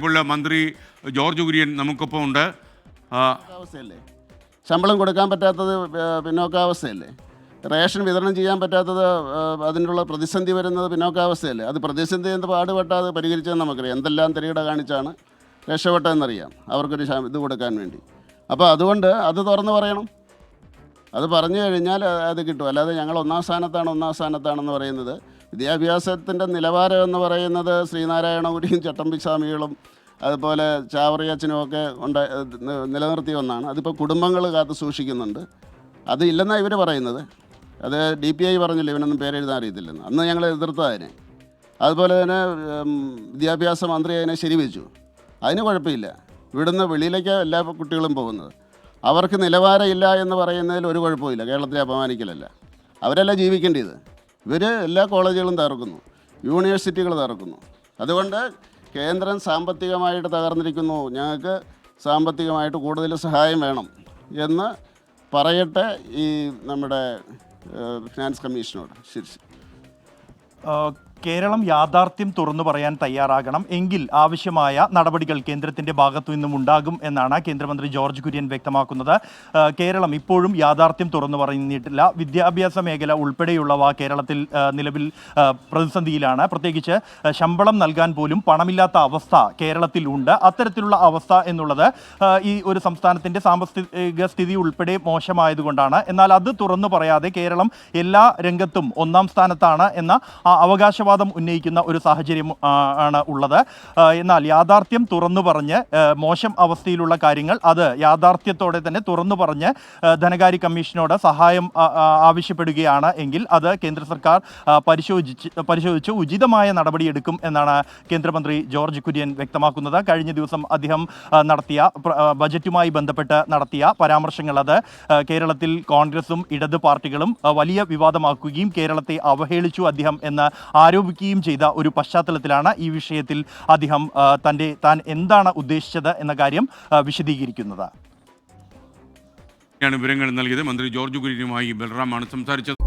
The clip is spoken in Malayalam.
ഇപ്പോൾ മന്ത്രി ജോർജ് കുര്യൻ നമുക്കൊപ്പം ഉണ്ട്. അവസ്ഥയല്ലേ, ശമ്പളം കൊടുക്കാൻ പറ്റാത്തത് പിന്നോക്കാവസ്ഥയല്ലേ, റേഷൻ വിതരണം ചെയ്യാൻ പറ്റാത്തത് അതിനുള്ള പ്രതിസന്ധി വരുന്നത് പിന്നോക്കാവസ്ഥയല്ലേ. അത് പ്രതിസന്ധി എന്ത് പാടുപെട്ടാൽ പരിഹരിച്ചതെന്ന് നമുക്കറിയാം. എന്തെല്ലാം തിരികട കാണിച്ചാണ് രക്ഷപ്പെട്ടതെന്നറിയാം അവർക്കൊരു ഇത് കൊടുക്കാൻ വേണ്ടി. അപ്പോൾ അതുകൊണ്ട് അത് തുറന്ന് പറയണം. അത് പറഞ്ഞു കഴിഞ്ഞാൽ അത് കിട്ടും. അല്ലാതെ ഞങ്ങൾ ഒന്നാം സ്ഥാനത്താണെന്ന് പറയുന്നത്, വിദ്യാഭ്യാസത്തിൻ്റെ നിലവാരം എന്ന് പറയുന്നത് ശ്രീനാരായണ ഗുരുവും ചട്ടമ്പിസ്വാമികളും അതുപോലെ ചാവറിയച്ചനും ഒക്കെ നിലനിർത്തിയ ഒന്നാണ്. അതിപ്പോൾ കുടുംബങ്ങൾ കാത്ത് സൂക്ഷിക്കുന്നുണ്ട്. അത് ഇല്ലെന്നാണ് ഇവർ പറയുന്നത്. അത് DPI പറഞ്ഞില്ല ഇവനൊന്നും പേരെഴുതാൻ അറിയത്തില്ലെന്ന്. അന്ന് ഞങ്ങൾ എതിർത്തതിനെ. അതുപോലെ തന്നെ വിദ്യാഭ്യാസ മന്ത്രി അതിനെ ശരിവെച്ചു. അതിന് കുഴപ്പമില്ല. ഇവിടുന്ന് വെളിയിലേക്ക് എല്ലാ കുട്ടികളും പോകുന്നത്. അവർക്ക് നിലവാരമില്ല എന്ന് പറയുന്നതിൽ ഒരു കുഴപ്പമില്ല. കേരളത്തെ അപമാനിക്കലല്ല. അവരല്ല ജീവിക്കേണ്ടത്. ഇവർ എല്ലാ കോളേജുകളും തകർക്കുന്നു, യൂണിവേഴ്സിറ്റികൾ തകർക്കുന്നു. അതുകൊണ്ട് കേന്ദ്രം സാമ്പത്തികമായിട്ട് തകർന്നിരിക്കുന്നു, ഞങ്ങൾക്ക് സാമ്പത്തികമായിട്ട് കൂടുതൽ സഹായം വേണം എന്ന് പറയട്ടെ ഈ നമ്മുടെ ഫിനാൻസ് കമ്മീഷനോട്. ശരി, കേരളം യാഥാർത്ഥ്യം തുറന്നു പറയാൻ തയ്യാറാകണം, എങ്കിൽ ആവശ്യമായ നടപടികൾ കേന്ദ്രത്തിൻ്റെ ഭാഗത്തു നിന്നും ഉണ്ടാകും എന്നാണ് കേന്ദ്രമന്ത്രി ജോർജ് കുര്യൻ വ്യക്തമാക്കുന്നത്. കേരളം ഇപ്പോഴും യാഥാർത്ഥ്യം തുറന്നു പറഞ്ഞിട്ടില്ല. വിദ്യാഭ്യാസ മേഖല ഉൾപ്പെടെയുള്ളവ കേരളത്തിൽ നിലവിൽ പ്രതിസന്ധിയിലാണ്. പ്രത്യേകിച്ച് ശമ്പളം നൽകാൻ പോലും പണമില്ലാത്ത അവസ്ഥ കേരളത്തിൽ ഉണ്ട്. അത്തരത്തിലുള്ള അവസ്ഥ എന്നുള്ളത് ഈ ഒരു സംസ്ഥാനത്തിൻ്റെ സാമ്പത്തിക സ്ഥിതി ഉൾപ്പെടെ മോശമായതുകൊണ്ടാണ്. എന്നാൽ അത് തുറന്നു പറയാതെ കേരളം എല്ലാ രംഗത്തും ഒന്നാം സ്ഥാനത്താണ് എന്ന അവകാശവാദം ഉന്നയിക്കുന്ന ഒരു സാഹചര്യം ആണ് ഉള്ളത്. എന്നാൽ യാഥാർത്ഥ്യം തുറന്നു പറഞ്ഞ് മോശം അവസ്ഥയിലുള്ള കാര്യങ്ങൾ അത് യാഥാർത്ഥ്യത്തോടെ തന്നെ തുറന്നു പറഞ്ഞ് ധനകാര്യ കമ്മീഷനോട് സഹായം ആവശ്യപ്പെടുകയാണ് എങ്കിൽ അത് കേന്ദ്ര സർക്കാർ പരിശോധിച്ച് ഉചിതമായ നടപടിയെടുക്കും എന്നാണ് കേന്ദ്രമന്ത്രി ജോർജ് കുര്യൻ വ്യക്തമാക്കുന്നത്. കഴിഞ്ഞ ദിവസം അദ്ദേഹം നടത്തിയ ബജറ്റുമായി ബന്ധപ്പെട്ട് നടത്തിയ പരാമർശങ്ങൾ അത് കേരളത്തിൽ കോൺഗ്രസും ഇടത് പാർട്ടികളും വലിയ വിവാദമാക്കുകയും കേരളത്തെ അവഹേളിച്ചു അദ്ദേഹം എന്ന് ആരോപിക്കുകയും ചെയ്ത ഒരു പശ്ചാത്തലത്തിലാണ് ഈ വിഷയത്തിൽ അദ്ദേഹം താൻ എന്താണ് ഉദ്ദേശിച്ചത് എന്ന കാര്യം വിശദീകരിക്കുന്നത്. വിവരങ്ങൾ നൽകിയത് മന്ത്രി ജോർജ് കുര്യനുമായി ബൽറാമാണ് സംസാരിച്ചത്.